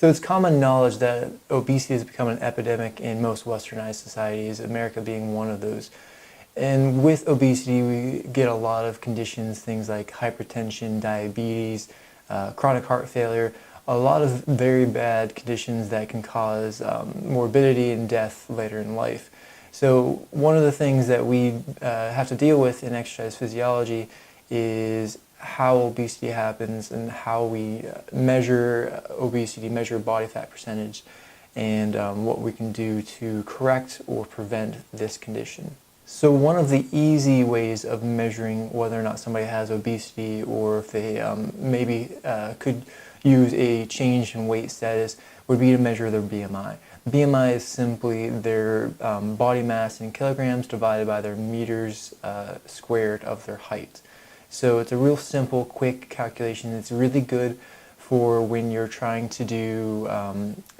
So it's common knowledge that obesity has become an epidemic in most westernized societies, America being one of those. And with obesity, we get a lot of conditions, things like hypertension, diabetes, chronic heart failure, a lot of very bad conditions that can cause morbidity and death later in life. So one of the things that we have to deal with in exercise physiology is how obesity happens and how we measure obesity, measure body fat percentage, and what we can do to correct or prevent this condition. So one of the easy ways of measuring whether or not somebody has obesity, or if they maybe could use a change in weight status, would be to measure their BMI. BMI is simply their body mass in kilograms divided by their meters squared of their height. So it's a real simple, quick calculation. It's really good for when you're trying to do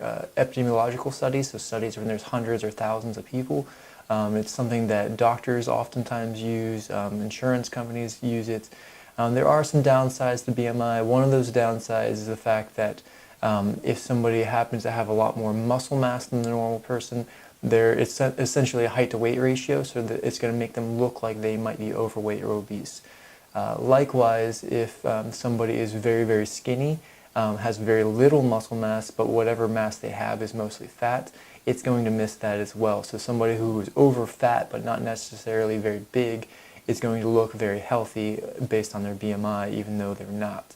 epidemiological studies, so studies when there's hundreds or thousands of people. It's something that doctors oftentimes use, insurance companies use it. There are some downsides to BMI. One of those downsides is the fact that if somebody happens to have a lot more muscle mass than the normal person, it's essentially a height to weight ratio, so that it's going to make them look like they might be overweight or obese. Likewise, if somebody is very, very skinny, has very little muscle mass, but whatever mass they have is mostly fat, it's going to miss that as well. So somebody who is over fat but not necessarily very big is going to look very healthy based on their BMI, even though they're not.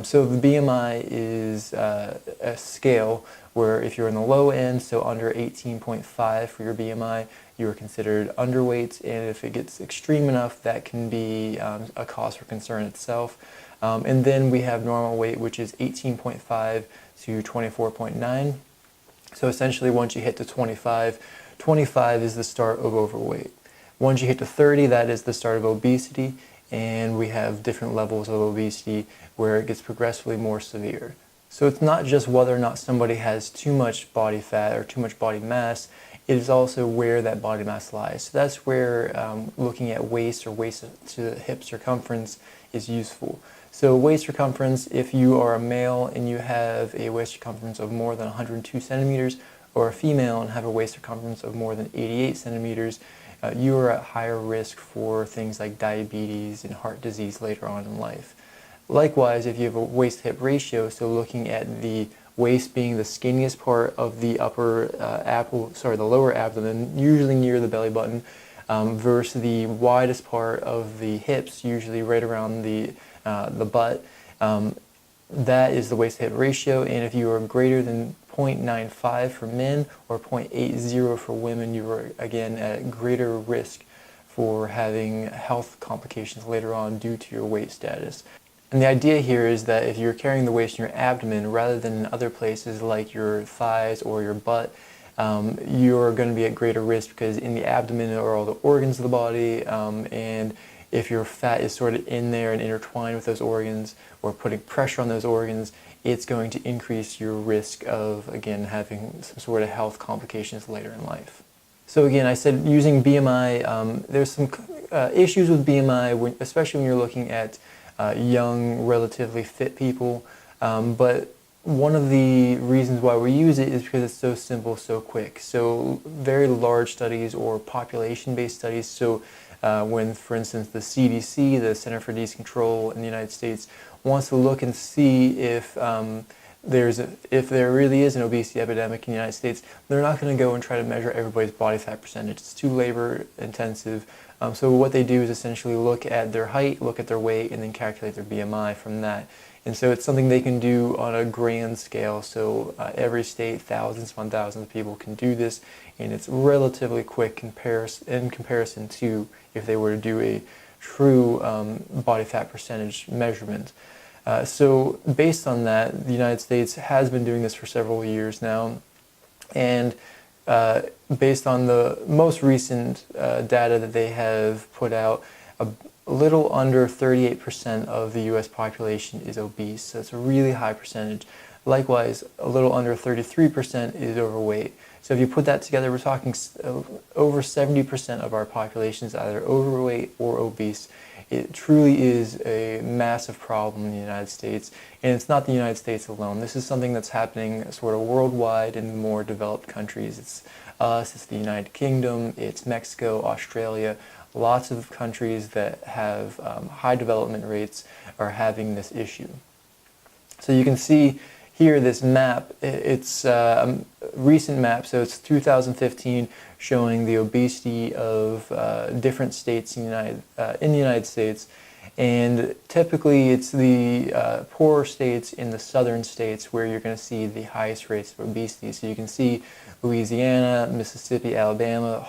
So the BMI is a scale where if you're in the low end, so under 18.5 for your BMI, you are considered underweight, and if it gets extreme enough, that can be a cause for concern itself. And then we have normal weight, which is 18.5 to 24.9. So essentially, once you hit to 25, 25 is the start of overweight. Once you hit to 30, that is the start of obesity, and we have different levels of obesity where it gets progressively more severe. So it's not just whether or not somebody has too much body fat or too much body mass, it is also where that body mass lies. So that's where looking at waist or waist to hip circumference is useful. So waist circumference, if you are a male and you have a waist circumference of more than 102 centimeters, or a female and have a waist circumference of more than 88 centimeters, you are at higher risk for things like diabetes and heart disease later on in life. Likewise, if you have a waist-hip ratio, so looking at the waist being the skinniest part of the the lower abdomen, usually near the belly button, versus the widest part of the hips, usually right around the butt, that is the waist-to-hip ratio. And if you are greater than 0.95 for men or 0.80 for women, you are again at greater risk for having health complications later on due to your weight status. And the idea here is that if you're carrying the waist in your abdomen rather than in other places like your thighs or your butt, you're going to be at greater risk, because in the abdomen are all the organs of the body, and if your fat is sort of in there and intertwined with those organs or putting pressure on those organs, it's going to increase your risk of, again, having some sort of health complications later in life. So again, I said using BMI, there's some issues with BMI, especially when you're looking at young, relatively fit people, but one of the reasons why we use it is because it's so simple, so quick. So very large studies or population-based studies, so when, for instance, the CDC, the Center for Disease Control in the United States, wants to look and see if there really is an obesity epidemic in the United States, they're not going to go and try to measure everybody's body fat percentage. It's too labor intensive. So what they do is essentially look at their height, look at their weight, and then calculate their BMI from that. And so it's something they can do on a grand scale. So every state, thousands upon thousands of people can do this, and it's relatively quick in comparison to if they were to do a true body fat percentage measurement. So based on that, the United States has been doing this for several years now, and based on the most recent data that they have put out, a little under 38% of the US population is obese, so it's a really high percentage. Likewise, a little under 33% is overweight. So if you put that together, we're talking over 70% of our population is either overweight or obese. It truly is a massive problem in the United States, and it's not the United States alone. This is something that's happening sort of worldwide in more developed countries. It's us, it's the United Kingdom, it's Mexico, Australia. Lots of countries that have high development rates are having this issue. So you can see here this map, it's a recent map, so it's 2015, showing the obesity of different states in the United States. And typically it's the poorer states in the southern states where you're going to see the highest rates of obesity. So you can see Louisiana, Mississippi, Alabama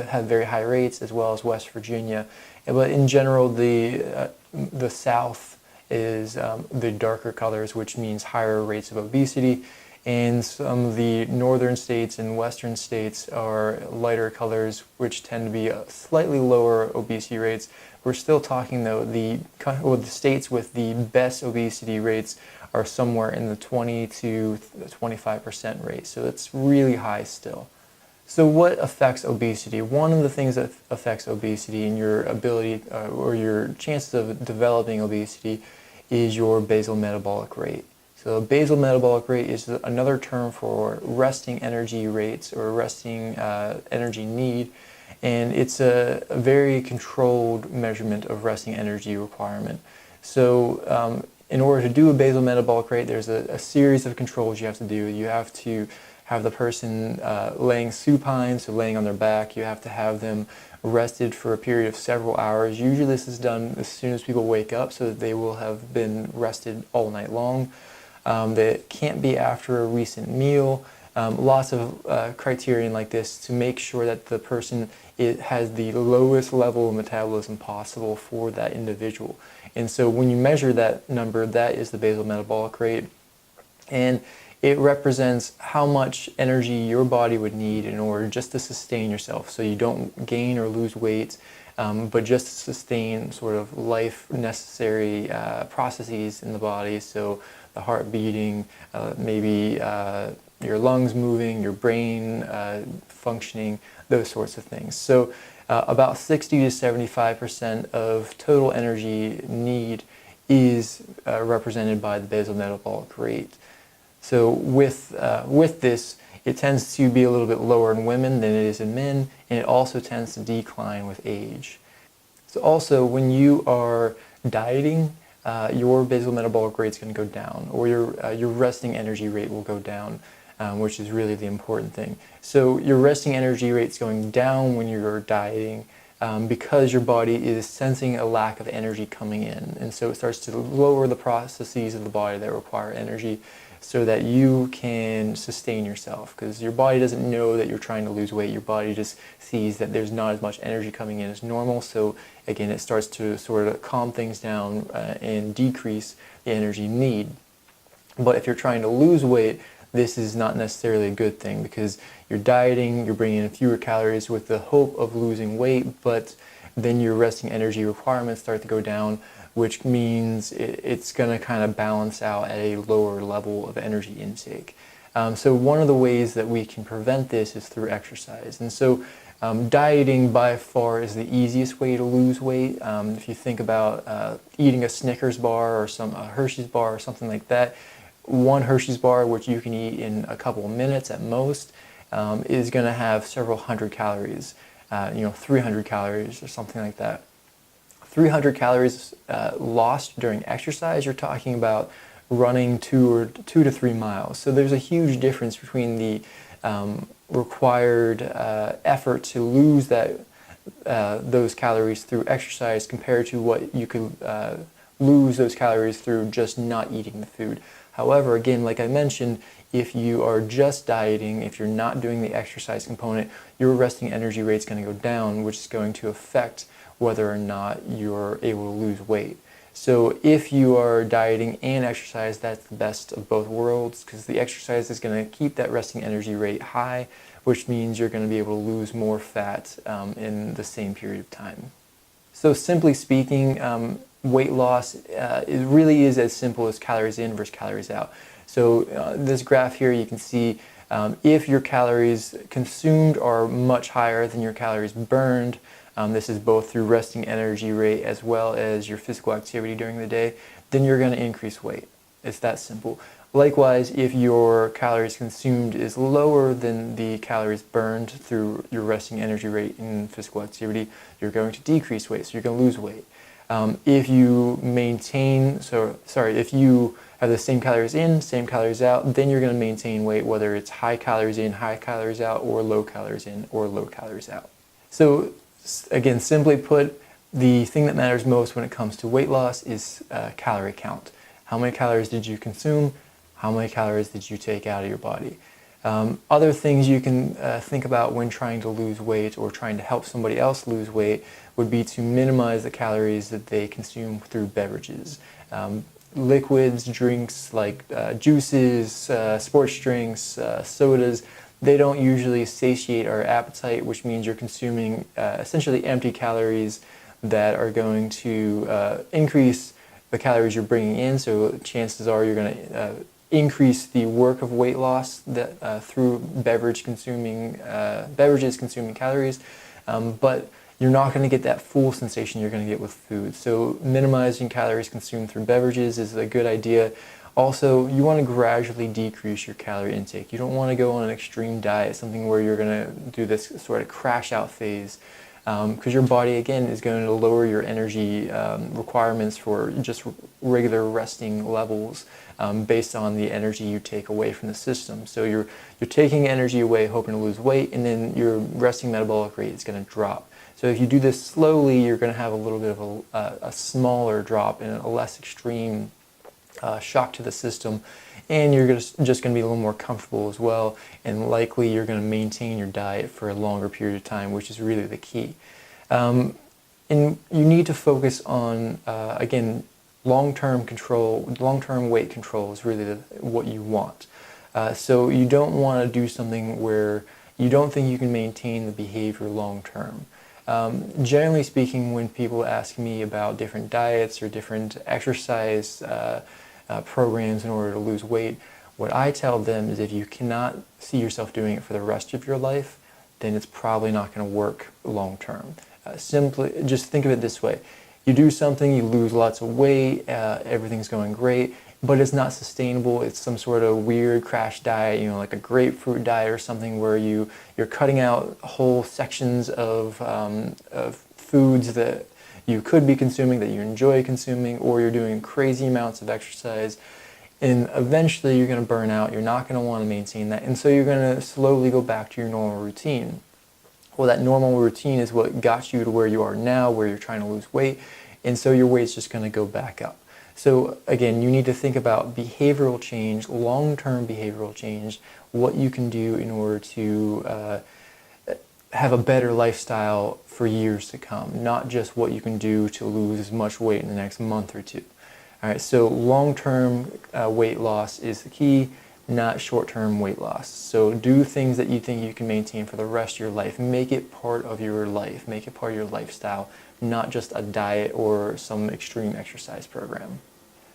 have very high rates, as well as West Virginia. But in general, the South is the darker colors, which means higher rates of obesity. And some of the northern states and western states are lighter colors, which tend to be slightly lower obesity rates. We're still talking, though, the states with the best obesity rates are somewhere in the 20 to 25% rate. So it's really high still. So what affects obesity? One of the things that affects obesity and your ability or your chances of developing obesity is your basal metabolic rate. So basal metabolic rate is another term for resting energy rates or resting energy need, and it's a very controlled measurement of resting energy requirement. So in order to do a basal metabolic rate, there's a series of controls you have to do. You have to have the person laying supine, so laying on their back. You have to have them rested for a period of several hours. Usually this is done as soon as people wake up, so that they will have been rested all night long. That can't be after a recent meal. Lots of criterion like this to make sure that the person has the lowest level of metabolism possible for that individual. And so when you measure that number, that is the basal metabolic rate. And it represents how much energy your body would need in order just to sustain yourself, so you don't gain or lose weight, but just to sustain sort of life necessary processes in the body. So the heart beating, maybe your lungs moving, your brain functioning, those sorts of things. So about 60 to 75% of total energy need is represented by the basal metabolic rate. So with this, it tends to be a little bit lower in women than it is in men, and it also tends to decline with age. So also, when you are dieting, your basal metabolic rate is going to go down, or your resting energy rate will go down, which is really the important thing. So your resting energy rate is going down when you're dieting because your body is sensing a lack of energy coming in, and so it starts to lower the processes of the body that require energy, so that you can sustain yourself, because your body doesn't know that you're trying to lose weight. Your body just sees that there's not as much energy coming in as normal, so again it starts to sort of calm things down and decrease the energy need. But if you're trying to lose weight, this is not necessarily a good thing, because you're dieting, you're bringing in fewer calories with the hope of losing weight, but then your resting energy requirements start to go down, which means it's going to kind of balance out at a lower level of energy intake. So one of the ways that we can prevent this is through exercise. And so dieting by far is the easiest way to lose weight. If you think about eating a Snickers bar or a Hershey's bar or something like that, one Hershey's bar, which you can eat in a couple of minutes at most, is going to have several hundred calories, 300 calories or something like that. 300 calories lost during exercise, you're talking about running 2 to 3 miles. So there's a huge difference between the required effort to lose those calories through exercise compared to what you could lose those calories through just not eating the food. However, again, like I mentioned, if you are just dieting, if you're not doing the exercise component, your resting energy rate is going to go down, which is going to affect whether or not you're able to lose weight. So if you are dieting and exercise, that's the best of both worlds, because the exercise is going to keep that resting energy rate high, which means you're going to be able to lose more fat in the same period of time. So simply speaking, weight loss it really is as simple as calories in versus calories out. So this graph here, you can see if your calories consumed are much higher than your calories burned, this is both through resting energy rate as well as your physical activity during the day, then you're going to increase weight. It's that simple. Likewise, if your calories consumed is lower than the calories burned through your resting energy rate in physical activity, you're going to decrease weight, so you're going to lose weight. If you if you have the same calories in, same calories out, then you're going to maintain weight, whether it's high calories in, high calories out, or low calories in, or low calories out. So again, simply put, the thing that matters most when it comes to weight loss is calorie count. How many calories did you consume? How many calories did you take out of your body? Other things you can think about when trying to lose weight or trying to help somebody else lose weight would be to minimize the calories that they consume through beverages. Liquids, drinks like juices, sports drinks, sodas, they don't usually satiate our appetite, which means you're consuming essentially empty calories that are going to increase the calories you're bringing in, so chances are you're going to increase the work of weight loss that through beverages consuming calories, but you're not going to get that full sensation you're going to get with food. So minimizing calories consumed through beverages is a good idea. Also, you want to gradually decrease your calorie intake. You don't want to go on an extreme diet, something where you're going to do this sort of crash out phase, because your body, again, is going to lower your energy requirements for just regular resting levels based on the energy you take away from the system. So you're taking energy away hoping to lose weight, and then your resting metabolic rate is going to drop. So if you do this slowly, you're going to have a little bit of a smaller drop and a less extreme shock to the system, and you're just going to be a little more comfortable as well, and likely you're going to maintain your diet for a longer period of time, which is really the key. And you need to focus on, again, long-term control. Long-term weight control is really what you want. So you don't want to do something where you don't think you can maintain the behavior long-term. Generally speaking, when people ask me about different diets or different exercise programs in order to lose weight, what I tell them is if you cannot see yourself doing it for the rest of your life, then it's probably not going to work long term. Simply, just think of it this way. You do something, you lose lots of weight, everything's going great, but it's not sustainable. It's some sort of weird crash diet, like a grapefruit diet or something where you're cutting out whole sections of foods that you could be consuming, that you enjoy consuming, or you're doing crazy amounts of exercise, and eventually you're going to burn out. You're not going to want to maintain that, and so you're going to slowly go back to your normal routine. Well, that normal routine is what got you to where you are now, where you're trying to lose weight, and so your weight's just going to go back up. So again, you need to think about behavioral change, long-term behavioral change, what you can do in order to have a better lifestyle for years to come, not just what you can do to lose as much weight in the next month or two. All right, so long-term weight loss is the key, not short-term weight loss. So do things that you think you can maintain for the rest of your life. Make it part of your life. Make it part of your lifestyle, not just a diet or some extreme exercise program.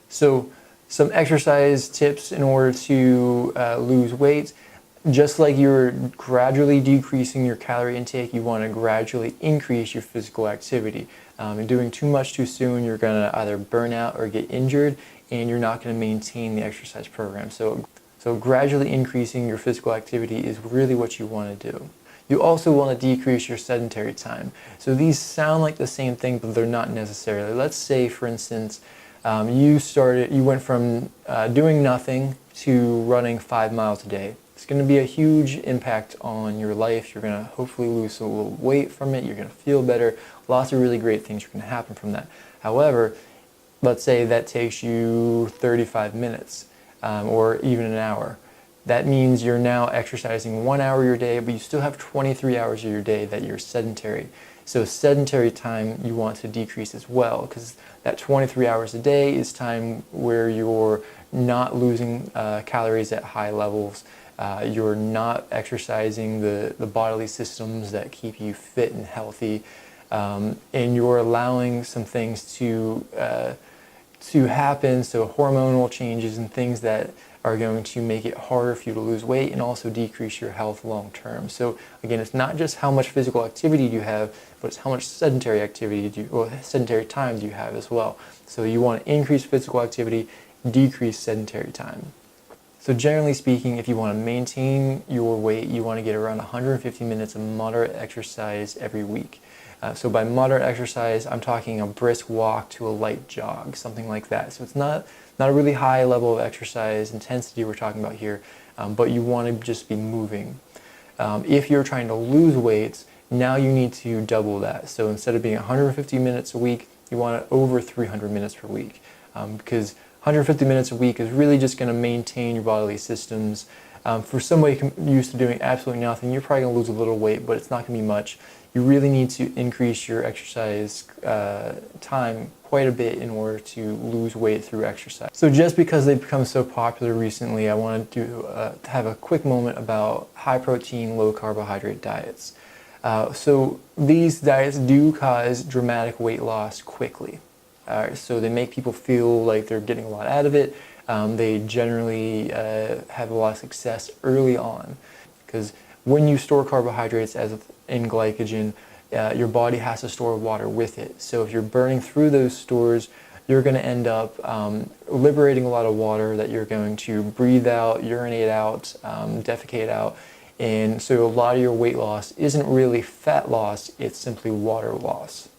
So some exercise tips in order to lose weight. Just like you're gradually decreasing your calorie intake, you want to gradually increase your physical activity. And doing too much too soon, you're going to either burn out or get injured, and you're not going to maintain the exercise program. So gradually increasing your physical activity is really what you want to do. You also want to decrease your sedentary time. So these sound like the same thing, but they're not necessarily. Let's say, for instance, you went from doing nothing to running 5 miles a day. It's going to be a huge impact on your life. You're going to hopefully lose a little weight from it. You're going to feel better. Lots of really great things are going to happen from that. However, let's say that takes you 35 minutes or even an hour. That means you're now exercising 1 hour of your day, but you still have 23 hours of your day that you're sedentary. So sedentary time you want to decrease as well, because that 23 hours a day is time where you're not losing calories at high levels. You're not exercising the bodily systems that keep you fit and healthy. and you're allowing some things to happen, so hormonal changes and things that are going to make it harder for you to lose weight and also decrease your health long term. So again, it's not just how much physical activity do you have, but it's how much sedentary activity sedentary time do you have as well. So you want to increase physical activity, decrease sedentary time. So generally speaking, if you want to maintain your weight, you want to get around 150 minutes of moderate exercise every week. So by moderate exercise, I'm talking a brisk walk to a light jog, something like that. So it's not a really high level of exercise intensity we're talking about here, but you want to just be moving. If you're trying to lose weight, now you need to double that. So instead of being 150 minutes a week, you want it over 300 minutes per week, because 150 minutes a week is really just going to maintain your bodily systems. For somebody used to doing absolutely nothing, you're probably going to lose a little weight, but it's not going to be much. You really need to increase your exercise time quite a bit in order to lose weight through exercise. So just because they've become so popular recently, I wanted to have a quick moment about high protein, low carbohydrate diets. So these diets do cause dramatic weight loss quickly. So they make people feel like they're getting a lot out of it. They generally have a lot of success early on, because when you store carbohydrates in glycogen, your body has to store water with it. So if you're burning through those stores, you're going to end up liberating a lot of water that you're going to breathe out, urinate out, defecate out. And so a lot of your weight loss isn't really fat loss, it's simply water loss.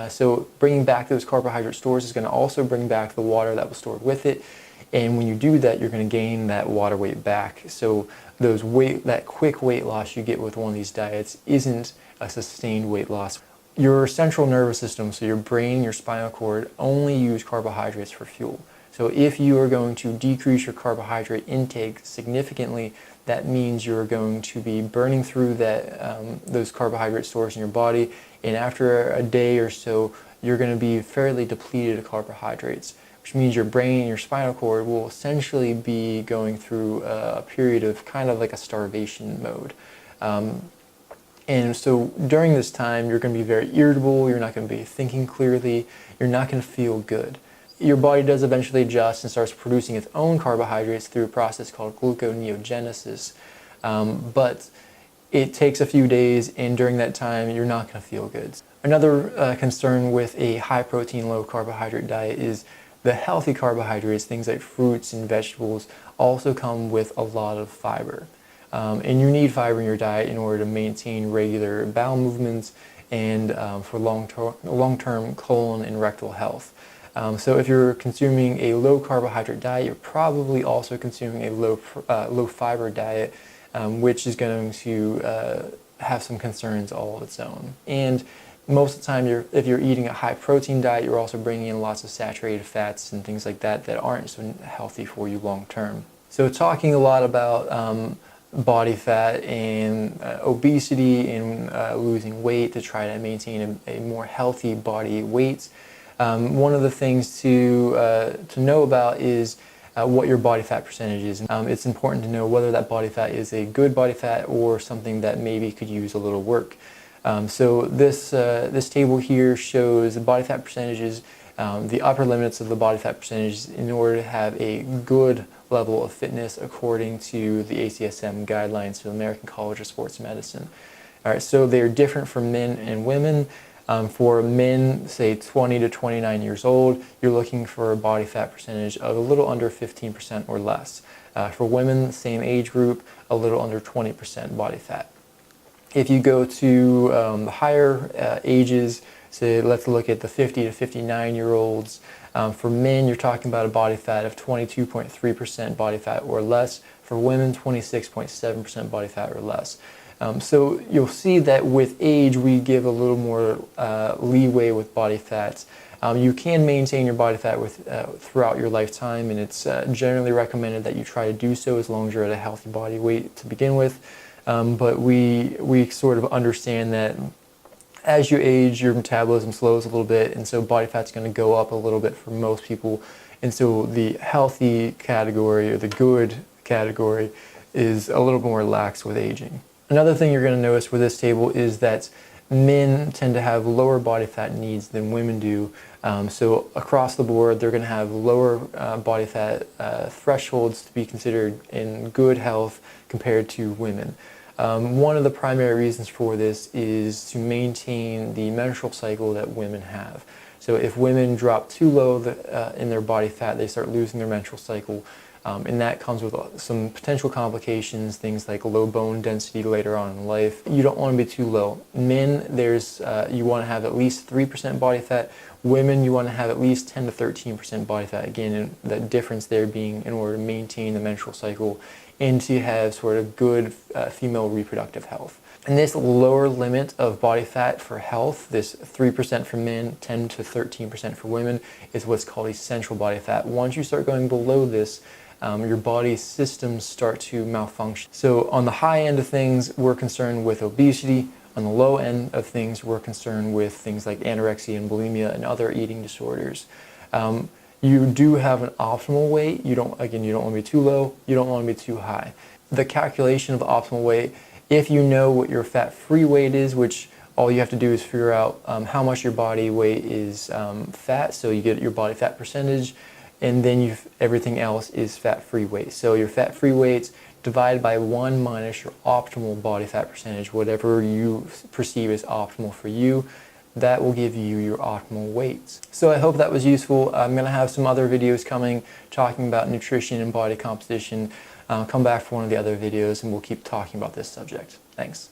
So bringing back those carbohydrate stores is going to also bring back the water that was stored with it. And when you do that, you're going to gain that water weight back. So that quick weight loss you get with one of these diets isn't a sustained weight loss. Your central nervous system, so your brain, your spinal cord, only use carbohydrates for fuel. So if you are going to decrease your carbohydrate intake significantly, that means you're going to be burning through those carbohydrate stores in your body, and after a day or so, you're going to be fairly depleted of carbohydrates, which means your brain and your spinal cord will essentially be going through a period of kind of like a starvation mode. And so during this time, you're going to be very irritable, you're not going to be thinking clearly, you're not going to feel good. Your body does eventually adjust and starts producing its own carbohydrates through a process called gluconeogenesis, but it takes a few days, and during that time, you're not going to feel good. Another concern with a high protein, low carbohydrate diet is the healthy carbohydrates, things like fruits and vegetables, also come with a lot of fiber. And you need fiber in your diet in order to maintain regular bowel movements and for long-term colon and rectal health. So if you're consuming a low carbohydrate diet, you're probably also consuming a low fiber diet, which is going to have some concerns all of its own. And most of the time, if you're eating a high protein diet, you're also bringing in lots of saturated fats and things like that aren't so healthy for you long term. So talking a lot about body fat and obesity and losing weight to try to maintain a more healthy body weight. One of the things to know about is what your body fat percentage is. It's important to know whether that body fat is a good body fat or something that maybe could use a little work. So this table here shows the body fat percentages, the upper limits of the body fat percentages in order to have a good level of fitness according to the ACSM guidelines for the American College of Sports Medicine. All right, so they're different for men and women. For men, say 20 to 29 years old, you're looking for a body fat percentage of a little under 15% or less. For women, same age group, a little under 20% body fat. If you go to the higher ages, so let's look at the 50 to 59-year-olds. For men, you're talking about a body fat of 22.3% body fat or less. For women, 26.7% body fat or less. So you'll see that with age, we give a little more leeway with body fats. You can maintain your body fat throughout your lifetime, and it's generally recommended that you try to do so as long as you're at a healthy body weight to begin with. But we sort of understand that as you age, your metabolism slows a little bit, and so body fat's going to go up a little bit for most people. And so the healthy category, or the good category, is a little more lax with aging. Another thing you're going to notice with this table is that men tend to have lower body fat needs than women do. So across the board, they're going to have lower body fat thresholds to be considered in good health compared to women. One of the primary reasons for this is to maintain the menstrual cycle that women have. So if women drop too low in their body fat, they start losing their menstrual cycle. And that comes with some potential complications, things like low bone density later on in life. You don't want to be too low. Men, you want to have at least 3% body fat. Women, you want to have at least 10 to 13% body fat. Again, and the difference there being in order to maintain the menstrual cycle and to have sort of good female reproductive health. And this lower limit of body fat for health, this 3% for men, 10 to 13% for women, is what's called essential body fat. Once you start going below this, your body's systems start to malfunction. So on the high end of things, we're concerned with obesity. On the low end of things, we're concerned with things like anorexia and bulimia and other eating disorders. You do have an optimal weight. You don't want to be too low. You don't want to be too high. The calculation of the optimal weight, if you know what your fat-free weight is, which all you have to do is figure out how much your body weight is fat, so you get your body fat percentage, and then everything else is fat-free weight. So your fat-free weights divided by 1 minus your optimal body fat percentage, whatever you perceive as optimal for you, that will give you your optimal weights. So I hope that was useful. I'm going to have some other videos coming talking about nutrition and body composition. Come back for one of the other videos and we'll keep talking about this subject. Thanks.